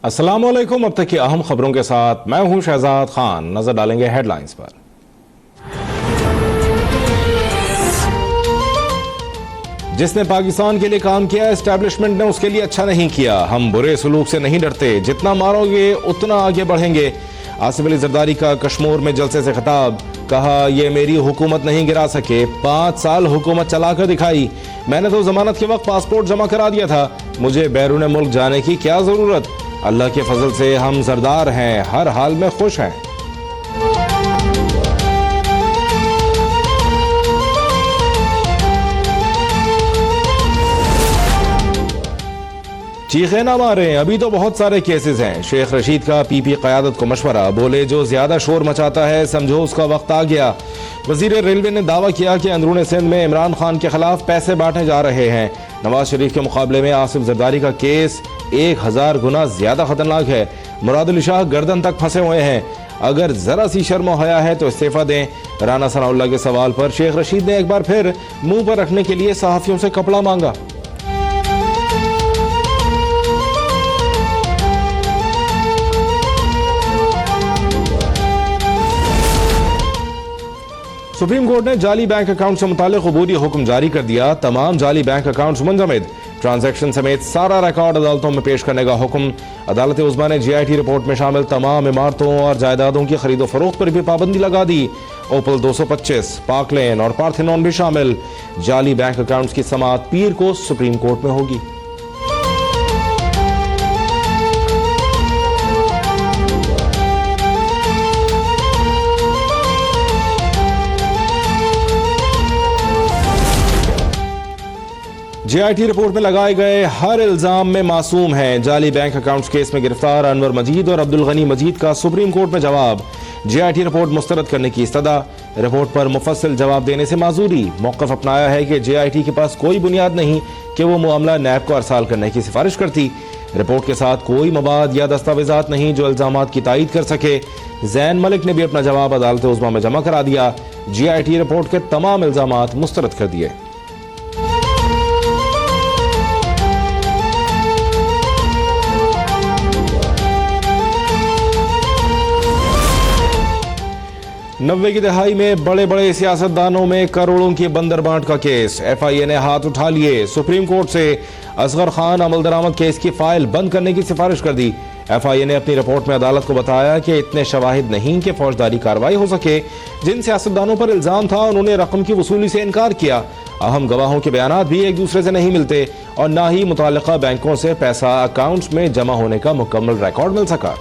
अस्सलाम वालेकुम। अब तक की अहम खबरों के साथ मैं हूं शहजाद खान। नजर डालेंगे हेडलाइंस पर। जिसने पाकिस्तान के लिए काम किया, एस्टैब्लिशमेंट ने उसके लिए अच्छा नहीं किया। हम बुरे सलूक से नहीं डरते, जितना मारोगे उतना आगे बढ़ेंगे। आसिफ अली जरदारी का कश्मीर में जलसे से खिताब, कहा यह मेरी हुकूमत नहीं गिरा सके, 5 साल हुकूमत चलाकर दिखाई। मैंने तो जमानत के वक्त पासपोर्ट जमा करा दिया था, मुझे बैरून मुल्क जाने की क्या जरूरत। अल्लाह के फजल से हम सरदार हैं, हर हाल में खुश हैं। चीखे ना मारें, अभी तो बहुत सारे केसेस हैं। शेख रशीद का पीपी क़यादत को मशवरा, बोले जो ज्यादा शोर मचाता है समझो उसका वक्त आ गया। वजीर रेलवे ने दावा किया कि अंदरून सिंध में इमरान खान के खिलाफ पैसे बांटे जा रहे हैं। नवाज शरीफ के मुकाबले में आसिफ जरदारी का केस 1000 गुना ज्यादा खतरनाक है। मुराद अली शाह गर्दन तक फंसे हुए हैं, अगर जरा सी शर्म हया है तो इस्तीफा दें। राना सनाउल्लाह के सवाल पर शेख रशीद ने एक बार फिर मुंह पर रखने के लिए सहाफियों से कपड़ा मांगा। सुप्रीम कोर्ट ने जाली बैंक अकाउंट से मुतालिक अबूरी हुक्म जारी कर दिया। तमाम जाली बैंक अकाउंट्स मुंजमद, ट्रांजैक्शन समेत सारा रिकॉर्ड अदालतों में पेश करने का हुक्म। अदालत उज़्मा ने GIT रिपोर्ट में शामिल तमाम इमारतों और जायदादों की खरीदो फरोख्त पर भी पाबंदी लगा दी। ओपल 225, पार्क लेन और पार्थेनॉन भी शामिल। जाली बैंक अकाउंट्स की समाअत पीर को सुप्रीम कोर्ट में होगी। GIT रिपोर्ट में लगाए गए हर इल्जाम में मासूम हैं। जाली बैंक अकाउंट्स केस में गिरफ्तार अनवर मजीद और अब्दुल गनी मजीद का सुप्रीम कोर्ट में जवाब। GIT रिपोर्ट मुस्तरद करने की इस्तदा, रिपोर्ट पर मुफस्सिल जवाब देने से माजूरी। मौक़िफ़ अपनाया है कि GIT के पास कोई बुनियाद नहीं कि वो मामला नैब को अरसाल करने की सिफारिश करती। रिपोर्ट के साथ कोई मवाद या दस्तावेजात नहीं जो इल्जामात की तायीद कर सके। जैन मलिक ने भी अपना जवाब अदालत उज़्मा में जमा करा दिया। GIT रिपोर्ट के तमाम इल्जामात मुस्तरद कर दिए। नब्बे की दहाई में बड़े बड़े सियासतदानों में करोड़ों की बंदरबांट का केस, FIA ने हाथ उठा लिए। सुप्रीम कोर्ट से असगर खान अमल दरामद केस की फाइल बंद करने की सिफारिश कर दी। FIA ने अपनी रिपोर्ट में अदालत को बताया कि इतने शवाहिद नहीं कि फौजदारी कार्रवाई हो सके। जिन सियासतदानों पर इल्जाम था उन्होंने रकम की वसूली से इनकार किया। अहम गवाहों के बयान भी एक दूसरे से नहीं मिलते और न ही मुताल्लिका बैंकों से पैसा अकाउंट्स में जमा होने का मुकम्मल रिकॉर्ड मिल सका।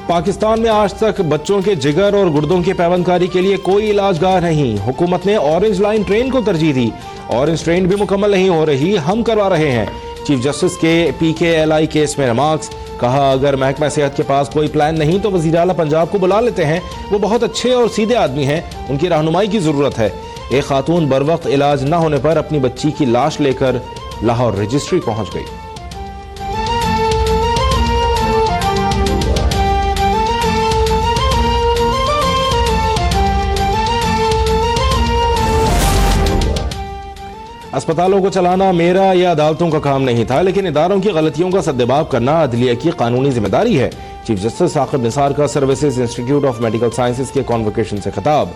पाकिस्तान में आज तक बच्चों के जिगर और गुर्दों की पैवंदकारी के लिए कोई इलाजगार नहीं। हुकूमत ने ऑरेंज लाइन ट्रेन को तरजीह दी। ऑरेंज ट्रेन भी मुकम्मल नहीं हो रही, हम करवा रहे हैं। चीफ जस्टिस के PKLI केस में रिमार्क्स, कहा अगर महकमा सेहत के पास कोई प्लान नहीं तो वज़ीर आला पंजाब को बुला लेते हैं, वो बहुत अच्छे और सीधे आदमी हैं, उनकी रहनुमाई की जरूरत है। एक खातून बर वक्त इलाज न होने पर अपनी बच्ची की लाश लेकर लाहौर रजिस्ट्री पहुंच गई। अस्पतालों को चलाना मेरा या अदालतों का काम नहीं था, लेकिन इदारों की गलतियों का सद्देबाब करना अदलिया की कानूनी जिम्मेदारी है। चीफ जस्टिस साकिब निसार का services institute of medical sciences के कॉन्वोकेशन से खिताब,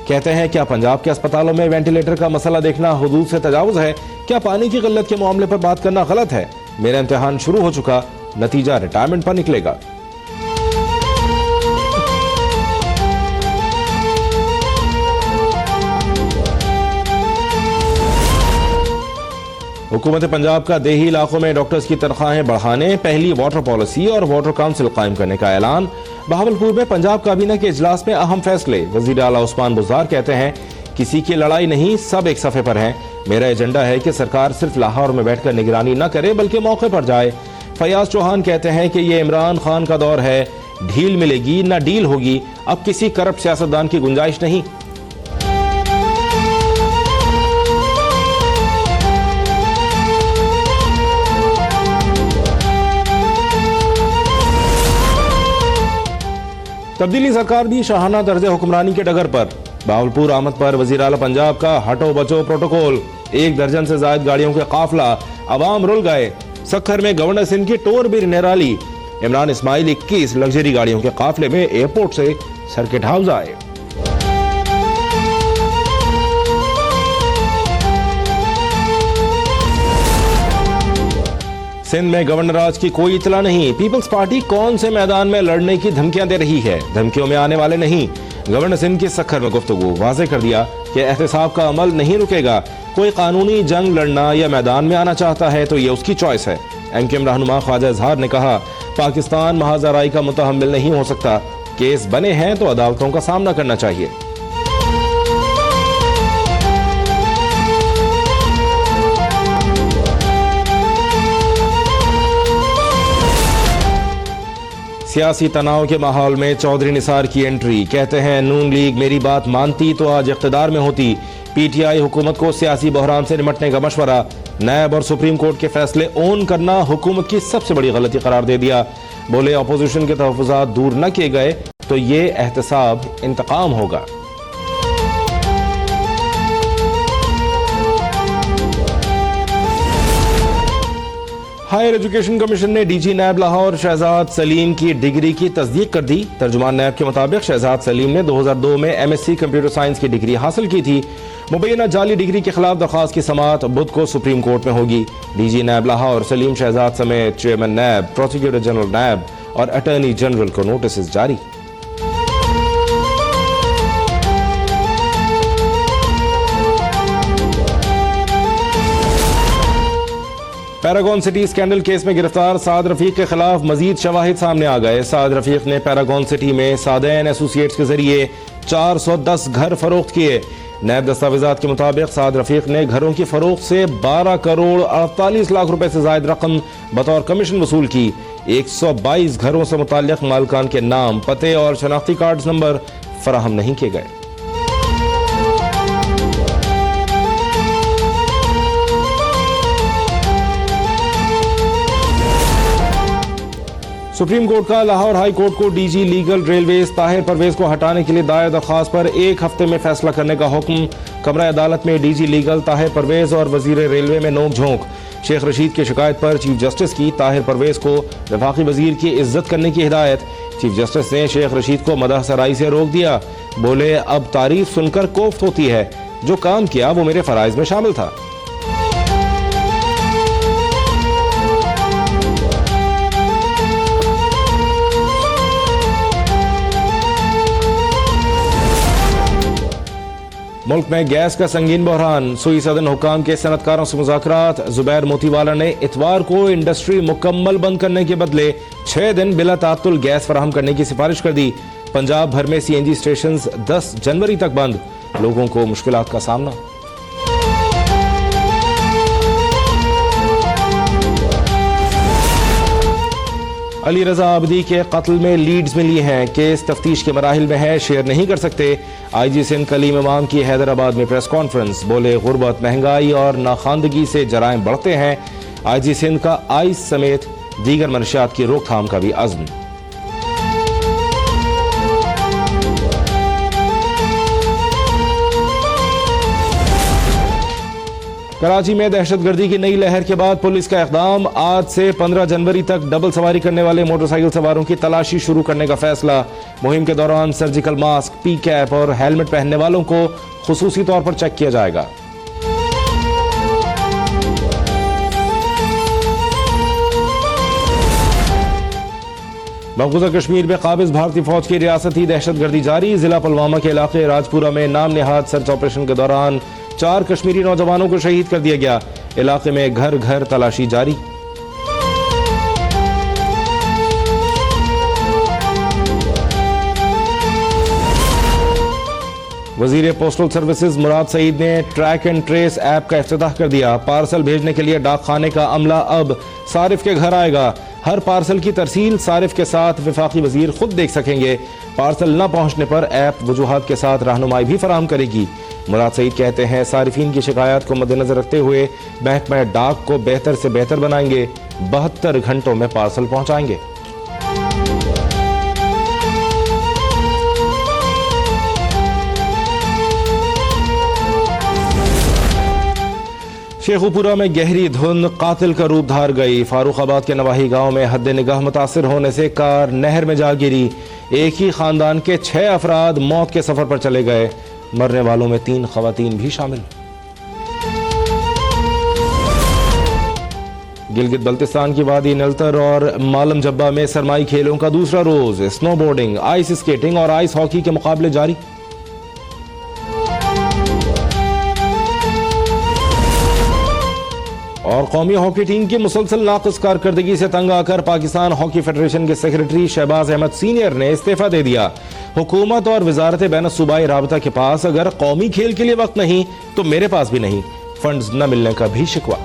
कहते हैं क्या पंजाब के अस्पतालों में वेंटिलेटर का मसला देखना हुदूद से तजावुज है? क्या पानी की किल्लत के मामले पर बात करना गलत है? मेरा इम्तिहान शुरू हो चुका, नतीजा रिटायरमेंट पर निकलेगा। हुकूमत पंजाब का देही इलाकों में डॉक्टर्स की तनख्वाहें बढ़ाने, पहली वाटर पॉलिसी और वाटर काउंसिल कायम करने का ऐलान। बहावलपुर में पंजाब काबीना के इजलास में अहम फैसले। वजीर आला उस्मान बुज़दार कहते हैं किसी की लड़ाई नहीं, सब एक सफ़े पर हैं। मेरा एजेंडा है कि सरकार सिर्फ लाहौर में बैठकर निगरानी न करे बल्कि मौके पर जाए। फयाज चौहान कहते हैं कि ये इमरान खान का दौर है, ढील मिलेगी न डील होगी, अब किसी करप्ट सियासतदान की गुंजाइश नहीं। तब्दीली सरकार भी शाहाना तर्ज हुक्मरानी के डगर पर। बावलपुर आमद पर वजीर आला पंजाब का हटो बचो प्रोटोकॉल। 1 दर्जन से ज्यादा गाड़ियों के काफिला अवाम रुल गए। सखर में गवर्नर सिंध की टोर भी निराली। इमरान इस्माइल 21 लग्जरी गाड़ियों के काफिले में एयरपोर्ट से सर्किट हाउस आए। सिंध में गवर्नर राज की कोई इतला नहीं। पीपल्स पार्टी कौन से मैदान में लड़ने की धमकियां दे रही है? धमकियों में आने वाले नहीं। गवर्नर सिंध की सखर में गुफ्तगू वाज़ेह कर दिया कि एहतसाब का अमल नहीं रुकेगा। कोई कानूनी जंग लड़ना या मैदान में आना चाहता है तो ये उसकी चॉइस है। एमक्यूएम रहनुमा ख्वाजा इजहार ने कहा, पाकिस्तान महाजराई का मुतहम्मिल नहीं हो सकता। केस बने हैं तो अदालतों का सामना करना चाहिए। सियासी तनाव के माहौल में चौधरी निसार की एंट्री। कहते हैं नून लीग मेरी बात मानती तो आज इख्तिदार में होती। पीटीआई हुकूमत को सियासी बहरान से निपटने का मशवरा। नायब और सुप्रीम कोर्ट के फैसले ओन करना हुकूमत की सबसे बड़ी गलती करार दे दिया। बोले अपोजिशन के तहफ़्फ़ुज़ात दूर न किए गए तो ये एहतसाब इंतकाम होगा। हायर एजुकेशन कमीशन ने डीजी नैब लाहौर शहजाद सलीम की डिग्री की तस्दीक कर दी। तर्जुमान नैब के मुताबिक शहजाद सलीम ने 2002 में एमएससी कंप्यूटर साइंस की डिग्री हासिल की थी। मुबैना जाली डिग्री के खिलाफ दरख्वास्त की समाअत बुध को सुप्रीम कोर्ट में होगी। डीजी नैब लाहौर सलीम शहजाद समेत चेयरमैन नैब, प्रोसिक्यूटर जनरल नैब और अटॉर्नी जनरल को नोटिस जारी। पैरागॉन सिटी स्कैंडल केस में गिरफ्तार साद रफीक के खिलाफ मजीद शवाहिद सामने आ गए। साद रफीक ने पैरागॉन सिटी में सादैन एसोसिएट्स के जरिए 410 घर फरोख्त किए। नैब दस्तावेजात के मुताबिक साद रफीक ने घरों की फरोख्त से 12 करोड़ 48 लाख रुपए से ज्यादा रकम बतौर कमीशन वसूल की। 122 घरों से मुताल्लिक मालिकान के नाम, पते और शनाख्ती कार्ड नंबर फराहम नहीं किए गए। सुप्रीम कोर्ट का लाहौर हाई कोर्ट को DG legal railways Tahir Parvez को हटाने के लिए दायर दरख्वास्त पर 1 हफ्ते में फैसला करने का हुक्म। कमरा अदालत में डीजी लीगल ताहिर परवेज और वजीर रेलवे में नोक झोंक। शेख रशीद की शिकायत पर चीफ जस्टिस की ताहिर परवेज को वफाकी वजीर की इज्जत करने की हिदायत। चीफ जस्टिस ने शेख रशीद को मदह सराई से रोक दिया। बोले अब तारीफ सुनकर कोफ्त होती है, जो काम किया वो मेरे फराइज में शामिल था। मुल्क में गैस का संगीन बहरान। सुई सदन हुकाम के सनतकारों से मुज़ाकरात। जुबैर मोतीवाला ने इतवार को इंडस्ट्री मुकम्मल बंद करने के बदले 6 दिन बिला तात्तुल गैस फराहम करने की सिफारिश कर दी। पंजाब भर में सीएनजी स्टेशन 10 जनवरी तक बंद। लोगों को मुश्किलात का सामना। अली रजा आबदी के कत्ल में लीड्स मिली हैं। केस तफ्तीश के मराहिल में है, शेयर नहीं कर सकते। आईजी सिंध कलीम इमाम की हैदराबाद में प्रेस कॉन्फ्रेंस। बोले गुर्बत, महंगाई और नाखानदगी से जराइम बढ़ते हैं। आईजी सिंध का आइस समेत दीगर मनशियात की रोकथाम का भी अज़्म। कराची में दहशतगर्दी की नई लहर के बाद पुलिस का इक़दाम। आज से 15 जनवरी तक डबल सवारी करने वाले मोटरसाइकिल सवारों की तलाशी शुरू करने का फैसला। मुहिम के दौरान सर्जिकल मास्क, पी कैप और हेलमेट पहनने वालों को खुसूसी तौर पर चेक किया जाएगा। मकबूजा कश्मीर में काबिज भारतीय फौज की रियासती दहशतगर्दी जारी। जिला पुलवामा के इलाके राजपुरा में नाम निहाद सर्च ऑपरेशन के दौरान 4 कश्मीरी नौजवानों को शहीद कर दिया गया। इलाके में घर घर तलाशी जारी। वजीर पोस्टल सर्विसेज मुराद सईद ने ट्रैक एंड ट्रेस ऐप का इफ्तिताह कर दिया। पार्सल भेजने के लिए डाक खाने का अमला अब सारिफ के घर आएगा। हर पार्सल की तरसील सारिफ के साथ वफाकी वजीर खुद देख सकेंगे। पार्सल न पहुंचने पर ऐप वजूहात के साथ रहनुमाई भी फराहम करेगी। मुराद सईद कहते हैं सारिफीन की शिकायत को मद्देनजर रखते हुए महकमा डाक को बेहतर से बेहतर बनाएंगे। 72 घंटों में पार्सल पहुंचाएंगे। शेखुपुरा में गहरी धुंध कातिल का रूप धार गई। फारूखाबाद के नवाही गांव में हद निगाह मुतासिर होने से कार नहर में जा गिरी। एक ही खानदान के 6 अफराद मौत के सफर पर चले गए। मरने वालों में 3 खवातीन भी शामिल। गिलगित बल्तिस्तान की वादी नलतर और मालम जब्बा में सरमाई खेलों का दूसरा रोज। स्नोबोर्डिंग, आइस स्केटिंग और आइस हॉकी के मुकाबले जारी। और कौमी हॉकी टीम की मुसलसल नाक़िस कारकर्दगी से तंग आकर पाकिस्तान हॉकी फेडरेशन के सेक्रेटरी शहबाज अहमद सीनियर ने इस्तीफा दे दिया। हुकूमत और वजारत बैन सूबाई राबता के पास अगर कौमी खेल के लिए वक्त नहीं तो मेरे पास भी नहीं, फंड्स न मिलने का भी शिकवा।